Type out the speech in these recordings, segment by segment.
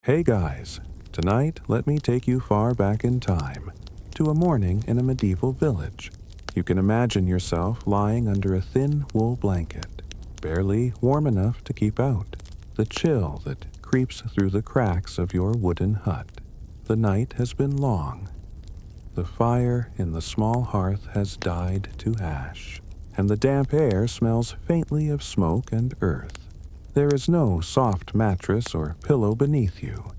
Hey guys, tonight let me take you far back in time, to a morning in a medieval village. You can imagine yourself lying under a thin wool blanket, barely warm enough to keep out, the chill that creeps through the cracks of your wooden hut. The night has been long. The fire in the small hearth has died to ash, and the damp air smells faintly of smoke and earth. There is no soft mattress or pillow beneath you,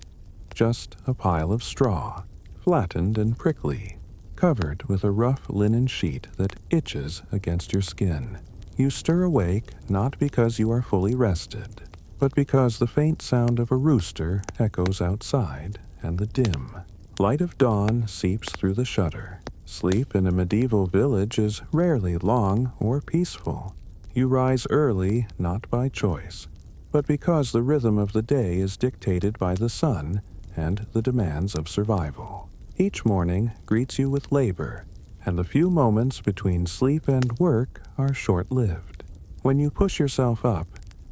just a pile of straw, flattened and prickly, covered with a rough linen sheet that itches against your skin. You stir awake not because you are fully rested, but because the faint sound of a rooster echoes outside and the dim light of dawn seeps through the shutter. Sleep in a medieval village is rarely long or peaceful. You rise early not by choice, but because the rhythm of the day is dictated by the sun and the demands of survival. Each morning greets you with labor, and the few moments between sleep and work are short-lived. When you push yourself up,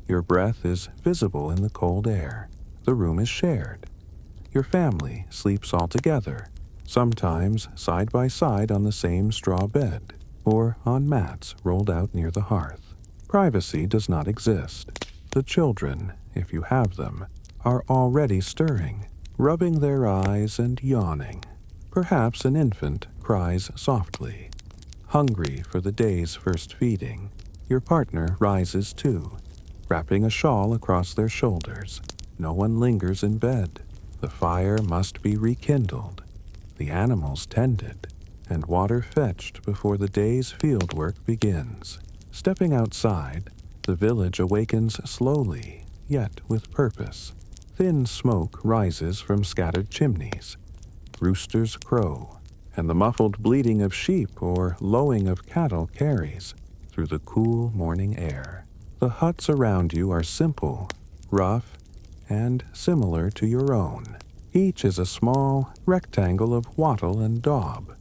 your breath is visible in the cold air. The room is shared. Your family sleeps all together, sometimes side by side on the same straw bed, or on mats rolled out near the hearth. Privacy does not exist. The children, if you have them, are already stirring, rubbing their eyes and yawning. Perhaps an infant cries softly. Hungry for the day's first feeding, your partner rises too, wrapping a shawl across their shoulders. No one lingers in bed. The fire must be rekindled, the animals tended, and water fetched before the day's fieldwork begins. Stepping outside, the village awakens slowly, yet with purpose. Thin smoke rises from scattered chimneys. Roosters crow, and the muffled bleating of sheep or lowing of cattle carries through the cool morning air. The huts around you are simple, rough, and similar to your own. Each is a small rectangle of wattle and daub,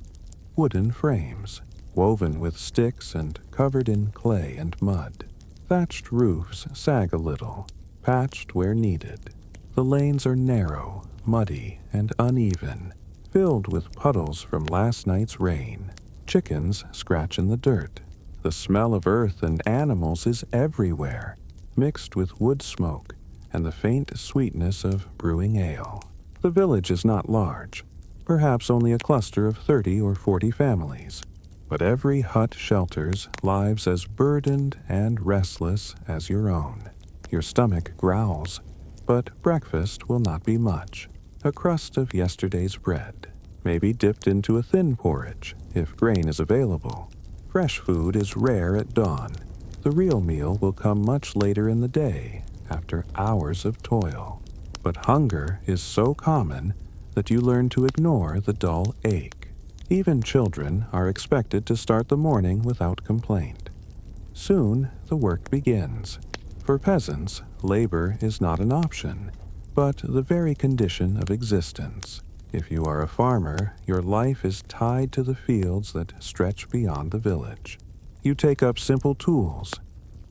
wooden frames, woven with sticks and covered in clay and mud. Thatched roofs sag a little, patched where needed. The lanes are narrow, muddy, and uneven, filled with puddles from last night's rain. Chickens scratch in the dirt. The smell of earth and animals is everywhere, mixed with wood smoke and the faint sweetness of brewing ale. The village is not large, perhaps only a cluster of 30 or 40 families, but every hut shelters lives as burdened and restless as your own. Your stomach growls, but breakfast will not be much. A crust of yesterday's bread, maybe dipped into a thin porridge, if grain is available. Fresh food is rare at dawn. The real meal will come much later in the day, after hours of toil. But hunger is so common that you learn to ignore the dull ache. Even children are expected to start the morning without complaint. Soon the work begins. For peasants, labor is not an option, but the very condition of existence. If you are a farmer, your life is tied to the fields that stretch beyond the village. You take up simple tools,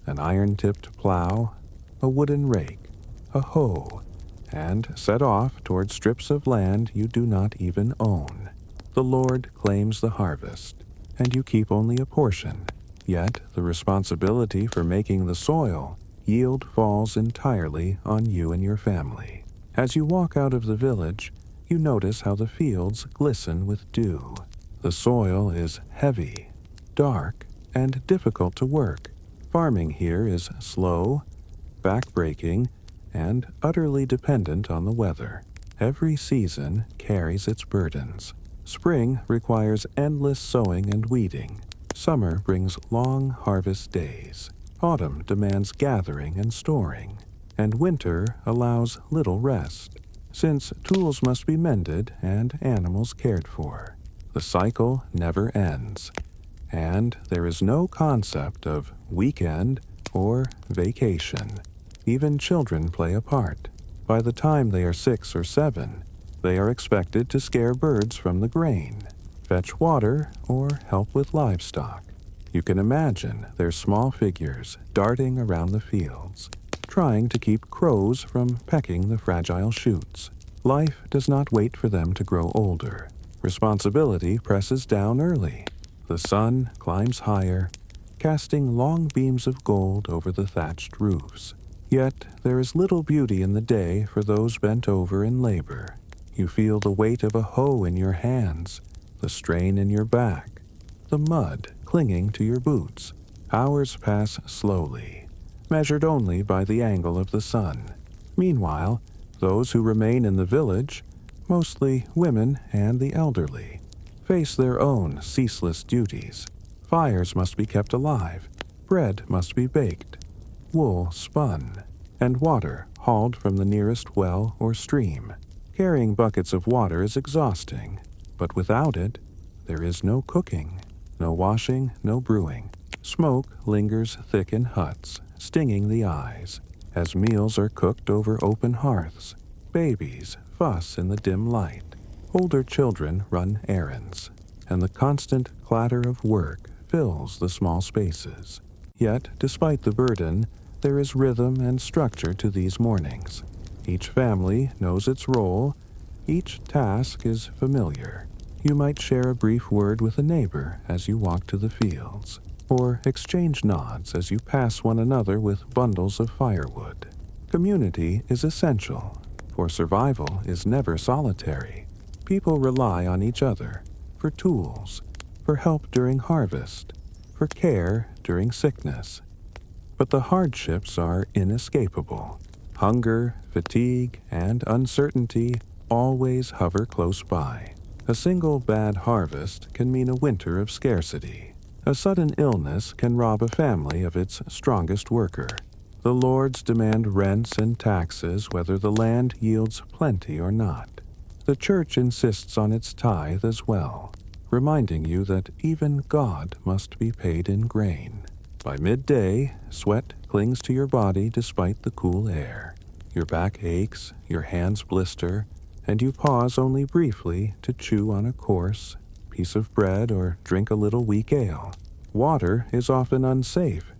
an iron-tipped plow, a wooden rake, a hoe, and set off toward strips of land you do not even own. The Lord claims the harvest, and you keep only a portion, yet the responsibility for making the soil yield falls entirely on you and your family. As you walk out of the village, you notice how the fields glisten with dew. The soil is heavy, dark, and difficult to work. Farming here is slow, backbreaking, and utterly dependent on the weather. Every season carries its burdens. Spring requires endless sowing and weeding. Summer brings long harvest days. Autumn demands gathering and storing. And winter allows little rest, since tools must be mended and animals cared for. The cycle never ends, and there is no concept of weekend or vacation. Even children play a part. By the time they are 6 or 7, they are expected to scare birds from the grain, fetch water, or help with livestock. You can imagine their small figures darting around the fields, trying to keep crows from pecking the fragile shoots. Life does not wait for them to grow older. Responsibility presses down early. The sun climbs higher, casting long beams of gold over the thatched roofs. Yet there is little beauty in the day for those bent over in labor. You feel the weight of a hoe in your hands, the strain in your back, the mud clinging to your boots. Hours pass slowly, measured only by the angle of the sun. Meanwhile, those who remain in the village, mostly women and the elderly, face their own ceaseless duties. Fires must be kept alive, bread must be baked, wool spun, and water hauled from the nearest well or stream. Carrying buckets of water is exhausting, but without it, there is no cooking, no washing, no brewing. Smoke lingers thick in huts, stinging the eyes, as meals are cooked over open hearths. Babies fuss in the dim light. Older children run errands, and the constant clatter of work fills the small spaces. Yet, despite the burden, there is rhythm and structure to these mornings. Each family knows its role. Each task is familiar. You might share a brief word with a neighbor as you walk to the fields, or exchange nods as you pass one another with bundles of firewood. Community is essential, for survival is never solitary. People rely on each other for tools, for help during harvest, for care during sickness. But the hardships are inescapable. Hunger, fatigue, and uncertainty always hover close by. A single bad harvest can mean a winter of scarcity. A sudden illness can rob a family of its strongest worker. The lords demand rents and taxes whether the land yields plenty or not. The church insists on its tithe as well, reminding you that even God must be paid in grain. By midday, sweat clings to your body despite the cool air. Your back aches, your hands blister, and you pause only briefly to chew on a coarse piece of bread or drink a little weak ale. Water is often unsafe,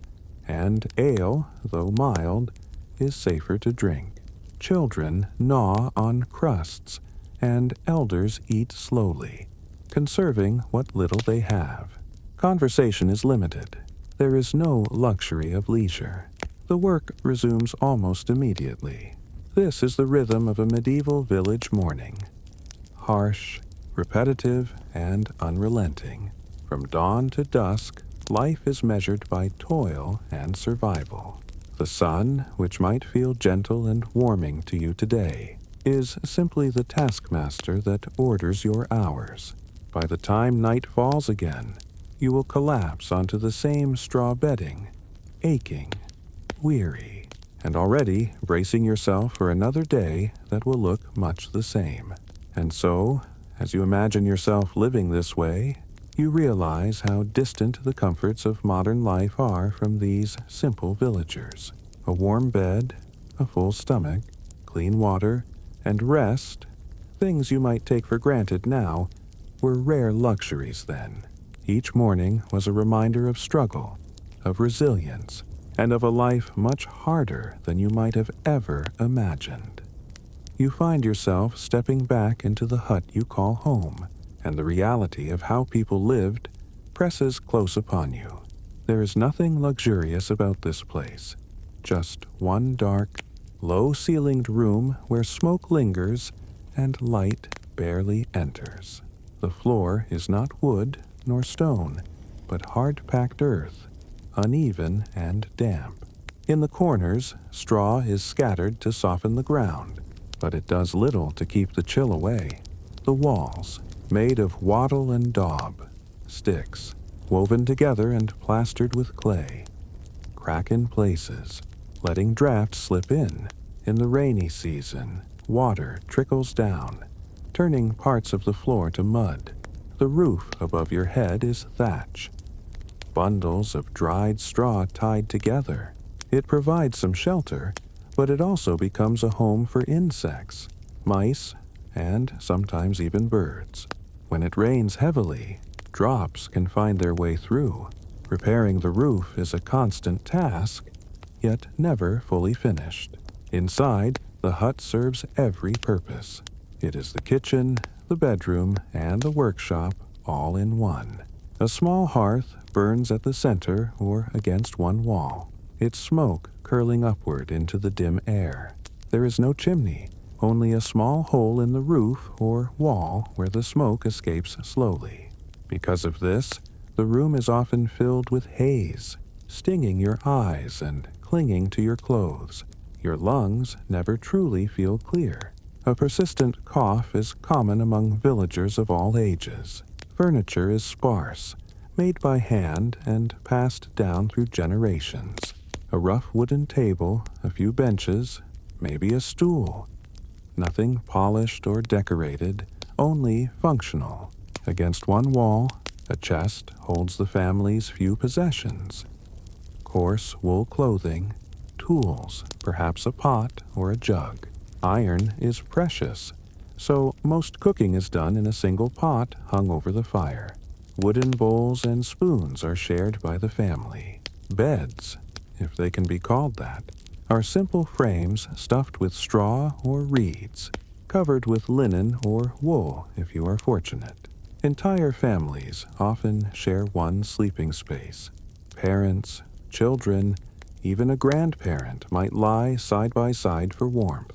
and ale, though mild, is safer to drink. Children gnaw on crusts, and elders eat slowly, conserving what little they have. Conversation is limited. There is no luxury of leisure. The work resumes almost immediately. This is the rhythm of a medieval village morning. Harsh, repetitive, and unrelenting. From dawn to dusk, life is measured by toil and survival. The sun, which might feel gentle and warming to you today, is simply the taskmaster that orders your hours. By the time night falls again, you will collapse onto the same straw bedding, aching, weary, and already bracing yourself for another day that will look much the same. And so, as you imagine yourself living this way, you realize how distant the comforts of modern life are from these simple villagers. A warm bed, a full stomach, clean water, and rest, things you might take for granted now, were rare luxuries then. Each morning was a reminder of struggle, of resilience, and of a life much harder than you might have ever imagined. You find yourself stepping back into the hut you call home, and the reality of how people lived presses close upon you. There is nothing luxurious about this place, just one dark, low-ceilinged room where smoke lingers and light barely enters. The floor is not wood nor stone, but hard-packed earth, uneven and damp. In the corners, straw is scattered to soften the ground, but it does little to keep the chill away. The walls, made of wattle and daub, sticks, woven together and plastered with clay, crack in places, letting drafts slip in. In the rainy season, water trickles down, turning parts of the floor to mud. The roof above your head is thatch, bundles of dried straw tied together. It provides some shelter, but it also becomes a home for insects, mice, and sometimes even birds. When it rains heavily, drops can find their way through. Repairing the roof is a constant task, yet never fully finished. Inside, the hut serves every purpose. It is the kitchen, the bedroom, and the workshop all in one. A small hearth burns at the center or against one wall, its smoke curling upward into the dim air. There is no chimney, only a small hole in the roof or wall where the smoke escapes slowly. Because of this, the room is often filled with haze, stinging your eyes and clinging to your clothes. Your lungs never truly feel clear. A persistent cough is common among villagers of all ages. Furniture is sparse, made by hand and passed down through generations. A rough wooden table, a few benches, maybe a stool. Nothing polished or decorated, only functional. Against one wall, a chest holds the family's few possessions. Coarse wool clothing, tools, perhaps a pot or a jug. Iron is precious, so most cooking is done in a single pot hung over the fire. Wooden bowls and spoons are shared by the family. Beds, if they can be called that, are simple frames stuffed with straw or reeds, covered with linen or wool if you are fortunate. Entire families often share one sleeping space. Parents, children, even a grandparent might lie side by side for warmth.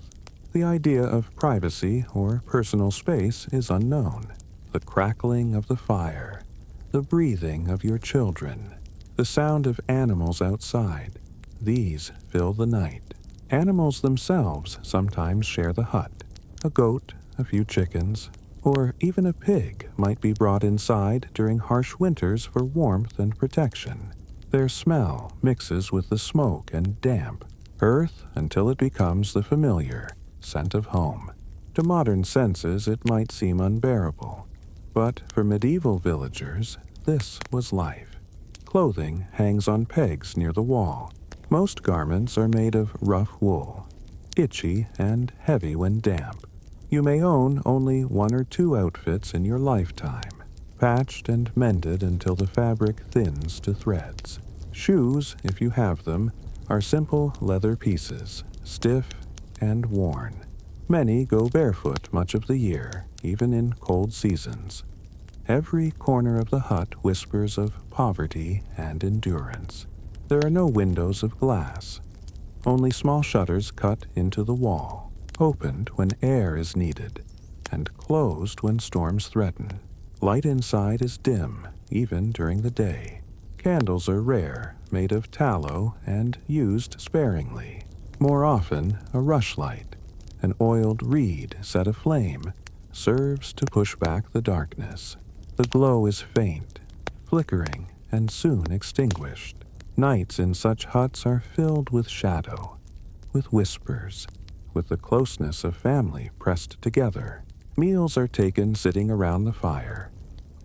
The idea of privacy or personal space is unknown. The crackling of the fire, the breathing of your children, the sound of animals outside, these fill the night. Animals themselves sometimes share the hut. A goat, a few chickens, or even a pig might be brought inside during harsh winters for warmth and protection. Their smell mixes with the smoke and damp earth until it becomes the familiar scent of home. To modern senses, it might seem unbearable, but for medieval villagers, this was life. Clothing hangs on pegs near the wall. Most garments are made of rough wool, itchy and heavy when damp. You may own only one or two outfits in your lifetime, patched and mended until the fabric thins to threads. Shoes, if you have them, are simple leather pieces, stiff and worn. Many go barefoot much of the year, even in cold seasons. Every corner of the hut whispers of poverty and endurance. There are no windows of glass, only small shutters cut into the wall, opened when air is needed, and closed when storms threaten. Light inside is dim, even during the day. Candles are rare, made of tallow and used sparingly. More often, a rushlight, an oiled reed set aflame, serves to push back the darkness. The glow is faint, flickering, and soon extinguished. Nights in such huts are filled with shadow, with whispers, with the closeness of family pressed together. Meals are taken sitting around the fire,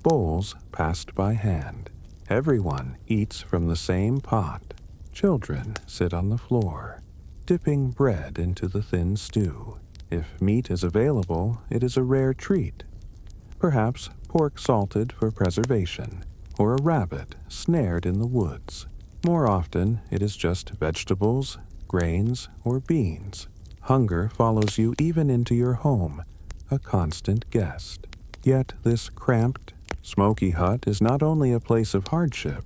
bowls passed by hand. Everyone eats from the same pot. Children sit on the floor, dipping bread into the thin stew. If meat is available, it is a rare treat. Perhaps pork salted for preservation, or a rabbit snared in the woods. More often, it is just vegetables, grains, or beans. Hunger follows you even into your home, a constant guest. Yet this cramped, smoky hut is not only a place of hardship,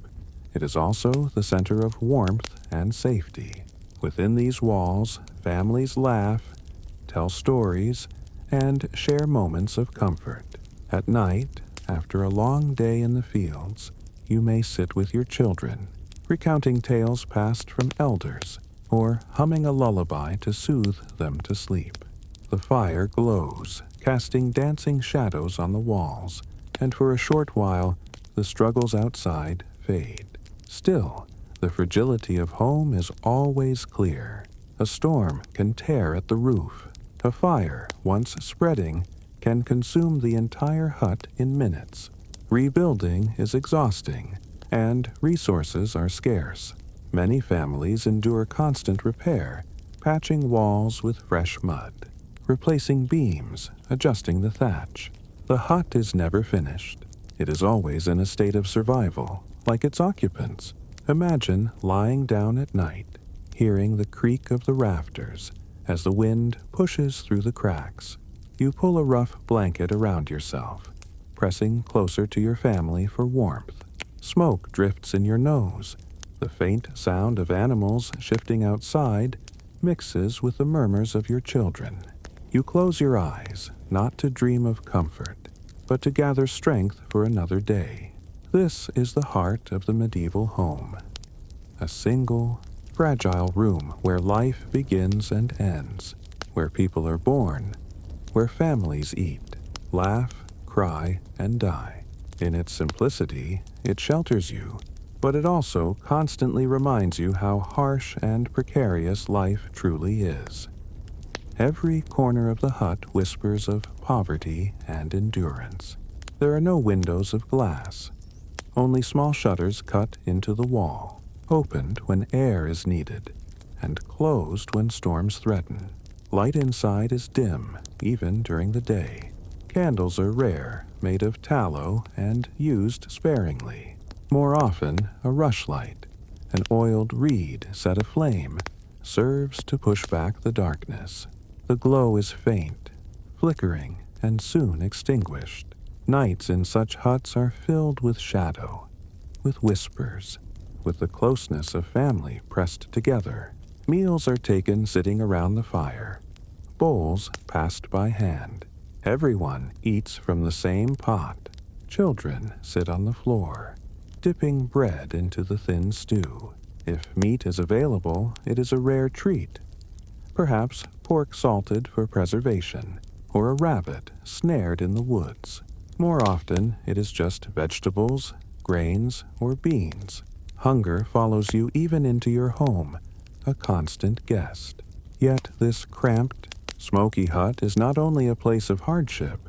it is also the center of warmth and safety. Within these walls, families laugh, tell stories, and share moments of comfort. At night, after a long day in the fields, you may sit with your children, recounting tales passed from elders, or humming a lullaby to soothe them to sleep. The fire glows, casting dancing shadows on the walls, and for a short while, the struggles outside fade. Still, the fragility of home is always clear. A storm can tear at the roof. A fire, once spreading, can consume the entire hut in minutes. Rebuilding is exhausting, and resources are scarce. Many families endure constant repair, patching walls with fresh mud, replacing beams, adjusting the thatch. The hut is never finished. It is always in a state of survival, like its occupants. Imagine lying down at night, hearing the creak of the rafters as the wind pushes through the cracks. You pull a rough blanket around yourself, pressing closer to your family for warmth. Smoke drifts in your nose. The faint sound of animals shifting outside mixes with the murmurs of your children. You close your eyes, not to dream of comfort, but to gather strength for another day. This is the heart of the medieval home. A single, fragile room where life begins and ends, where people are born, where families eat, laugh, cry, and die. In its simplicity, it shelters you, but it also constantly reminds you how harsh and precarious life truly is. Every corner of the hut whispers of poverty and endurance. There are no windows of glass, only small shutters cut into the wall, opened when air is needed, and closed when storms threaten. Light inside is dim, even during the day. Candles are rare, made of tallow and used sparingly. More often, a rushlight, an oiled reed set aflame, serves to push back the darkness. The glow is faint, flickering, and soon extinguished. Nights in such huts are filled with shadow, with whispers, with the closeness of family pressed together. Meals are taken sitting around the fire, bowls passed by hand. Everyone eats from the same pot. Children sit on the floor, dipping bread into the thin stew. If meat is available, it is a rare treat. Perhaps pork salted for preservation, or a rabbit snared in the woods. More often, it is just vegetables, grains, or beans. Hunger follows you even into your home, a constant guest. Yet this cramped, smoky hut is not only a place of hardship,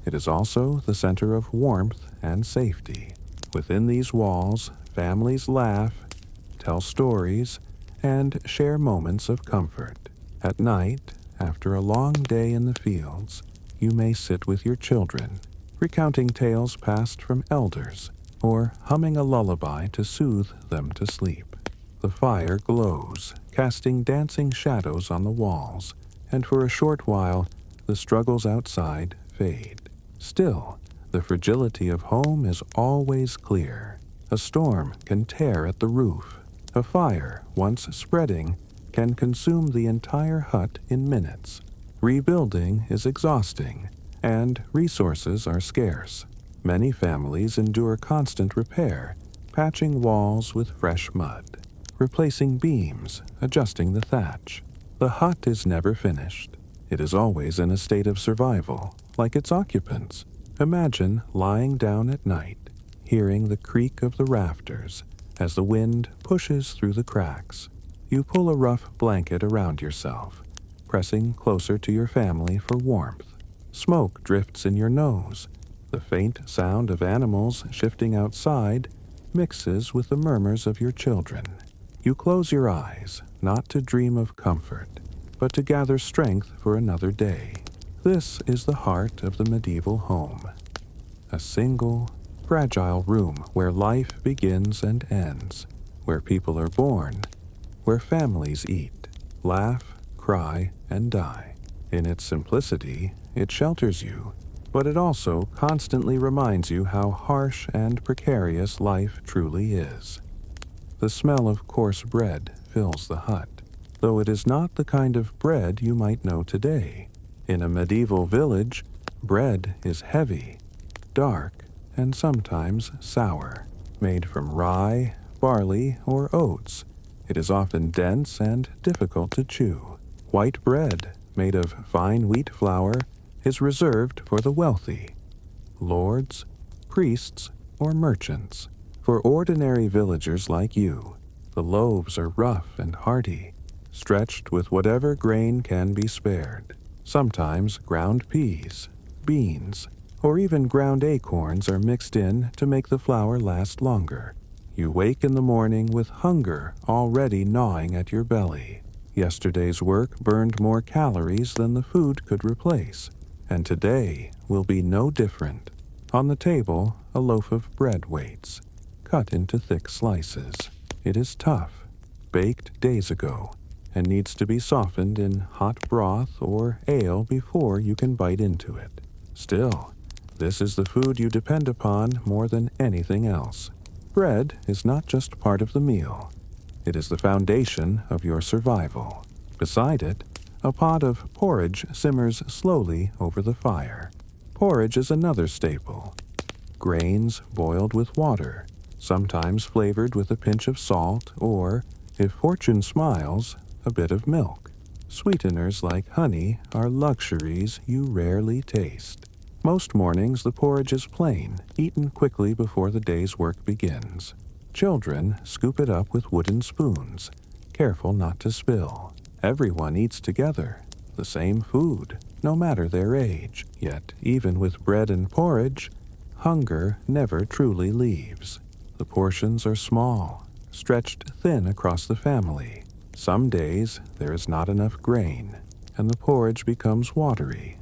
it is also the center of warmth and safety. Within these walls, families laugh, tell stories, and share moments of comfort. At night, after a long day in the fields, you may sit with your children, recounting tales passed from elders, or humming a lullaby to soothe them to sleep. The fire glows, casting dancing shadows on the walls, and for a short while, the struggles outside fade. Still, the fragility of home is always clear. A storm can tear at the roof. A fire, once spreading, can consume the entire hut in minutes. Rebuilding is exhausting, and resources are scarce. Many families endure constant repair, patching walls with fresh mud, replacing beams, adjusting the thatch. The hut is never finished. It is always in a state of survival, like its occupants. Imagine lying down at night, hearing the creak of the rafters as the wind pushes through the cracks. You pull a rough blanket around yourself, pressing closer to your family for warmth. Smoke drifts in your nose. The faint sound of animals shifting outside mixes with the murmurs of your children. You close your eyes, not to dream of comfort, but to gather strength for another day. This is the heart of the medieval home. A single, fragile room where life begins and ends, where people are born, where families eat, laugh, cry, and die. In its simplicity, it shelters you, but it also constantly reminds you how harsh and precarious life truly is. The smell of coarse bread fills the hut, though it is not the kind of bread you might know today. In a medieval village, bread is heavy, dark, and sometimes sour. Made from rye, barley, or oats, it is often dense and difficult to chew. White bread, made of fine wheat flour, is reserved for the wealthy, lords, priests, or merchants. For ordinary villagers like you, the loaves are rough and hearty, stretched with whatever grain can be spared. Sometimes ground peas, beans, or even ground acorns are mixed in to make the flour last longer. You wake in the morning with hunger already gnawing at your belly. Yesterday's work burned more calories than the food could replace, and today will be no different. On the table, a loaf of bread waits, cut into thick slices. It is tough, baked days ago, and needs to be softened in hot broth or ale before you can bite into it. Still, this is the food you depend upon more than anything else. Bread is not just part of the meal. It is the foundation of your survival. Beside it, a pot of porridge simmers slowly over the fire. Porridge is another staple. Grains boiled with water, sometimes flavored with a pinch of salt or, if fortune smiles, a bit of milk. Sweeteners like honey are luxuries you rarely taste. Most mornings the porridge is plain, eaten quickly before the day's work begins. Children scoop it up with wooden spoons, careful not to spill. Everyone eats together, the same food, no matter their age. Yet, even with bread and porridge, hunger never truly leaves. The portions are small, stretched thin across the family. Some days there is not enough grain, and the porridge becomes watery,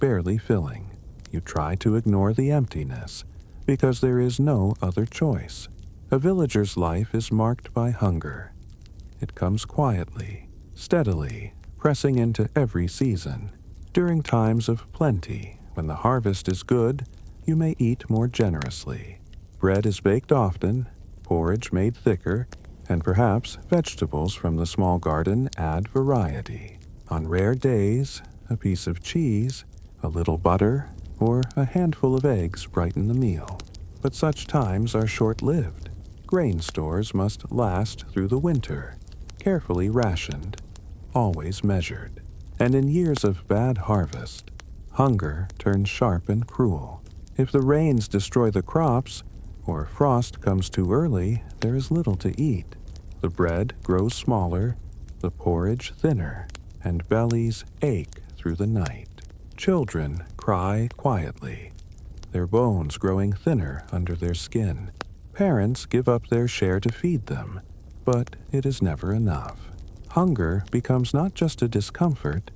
barely filling. You try to ignore the emptiness, because there is no other choice. A villager's life is marked by hunger. It comes quietly, steadily, pressing into every season. During times of plenty, when the harvest is good, you may eat more generously. Bread is baked often, porridge made thicker, and perhaps vegetables from the small garden add variety. On rare days, a piece of cheese, a little butter, or a handful of eggs brighten the meal. But such times are short-lived. Grain stores must last through the winter, carefully rationed, always measured. And in years of bad harvest, hunger turns sharp and cruel. If the rains destroy the crops, or frost comes too early, there is little to eat. The bread grows smaller, the porridge thinner, and bellies ache through the night. Children cry quietly, their bones growing thinner under their skin. Parents give up their share to feed them, but it is never enough. Hunger becomes not just a discomfort,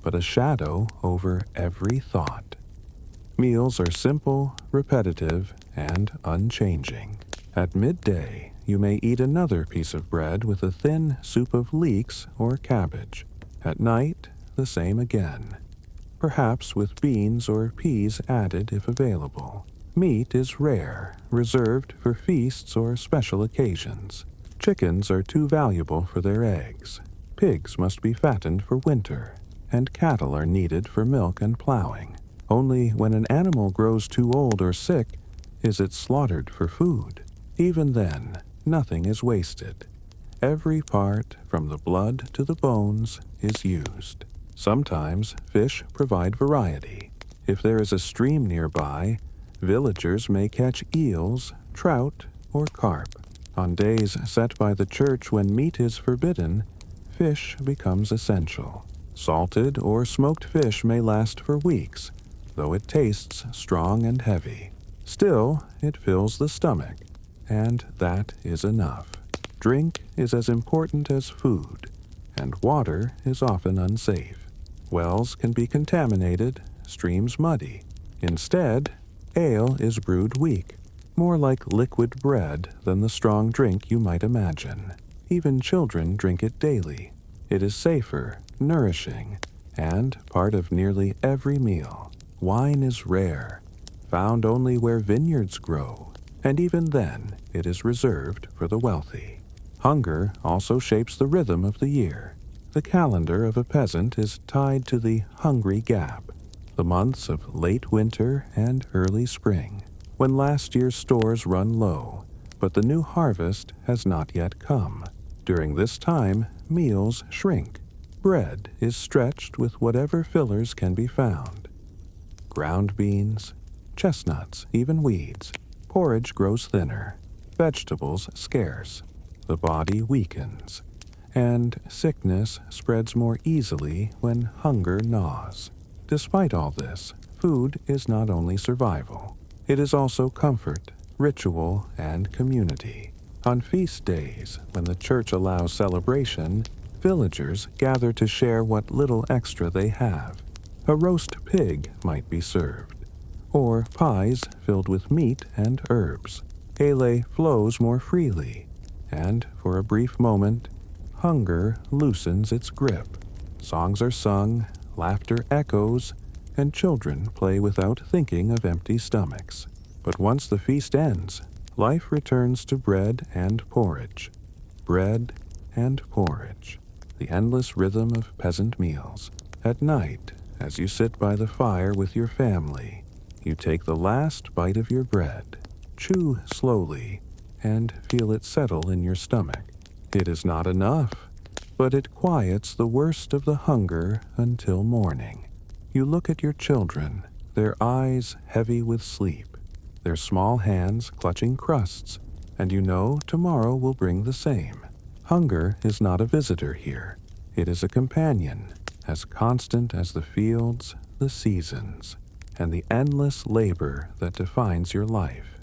but a shadow over every thought. Meals are simple, repetitive, and unchanging. At midday, you may eat another piece of bread with a thin soup of leeks or cabbage. At night, the same again, perhaps with beans or peas added if available. Meat is rare, reserved for feasts or special occasions. Chickens are too valuable for their eggs. Pigs must be fattened for winter, and cattle are needed for milk and plowing. Only when an animal grows too old or sick is it slaughtered for food. Even then, nothing is wasted. Every part, from the blood to the bones, is used. Sometimes fish provide variety. If there is a stream nearby, villagers may catch eels, trout, or carp. On days set by the church when meat is forbidden, fish becomes essential. Salted or smoked fish may last for weeks, though it tastes strong and heavy. Still, it fills the stomach, and that is enough. Drink is as important as food, and water is often unsafe. Wells can be contaminated, streams muddy. Instead, ale is brewed weak, more like liquid bread than the strong drink you might imagine. Even children drink it daily. It is safer, nourishing, and part of nearly every meal. Wine is rare, found only where vineyards grow, and even then it is reserved for the wealthy. Hunger also shapes the rhythm of the year. The calendar of a peasant is tied to the hungry gap, the months of late winter and early spring, when last year's stores run low, but the new harvest has not yet come. During this time, meals shrink. Bread is stretched with whatever fillers can be found. Ground beans, chestnuts, even weeds. Porridge grows thinner. Vegetables scarce. The body weakens, and sickness spreads more easily when hunger gnaws. Despite all this, food is not only survival. It is also comfort, ritual, and community. On feast days, when the church allows celebration, villagers gather to share what little extra they have. A roast pig might be served, or pies filled with meat and herbs. Ale flows more freely, and for a brief moment, hunger loosens its grip. Songs are sung, laughter echoes, and children play without thinking of empty stomachs. But once the feast ends, life returns to bread and porridge. Bread and porridge, the endless rhythm of peasant meals. At night, as you sit by the fire with your family, you take the last bite of your bread, chew slowly, and feel it settle in your stomach. It is not enough, but it quiets the worst of the hunger until morning. You look at your children, their eyes heavy with sleep, their small hands clutching crusts, and you know tomorrow will bring the same. Hunger is not a visitor here. It is a companion, as constant as the fields, the seasons, and the endless labor that defines your life.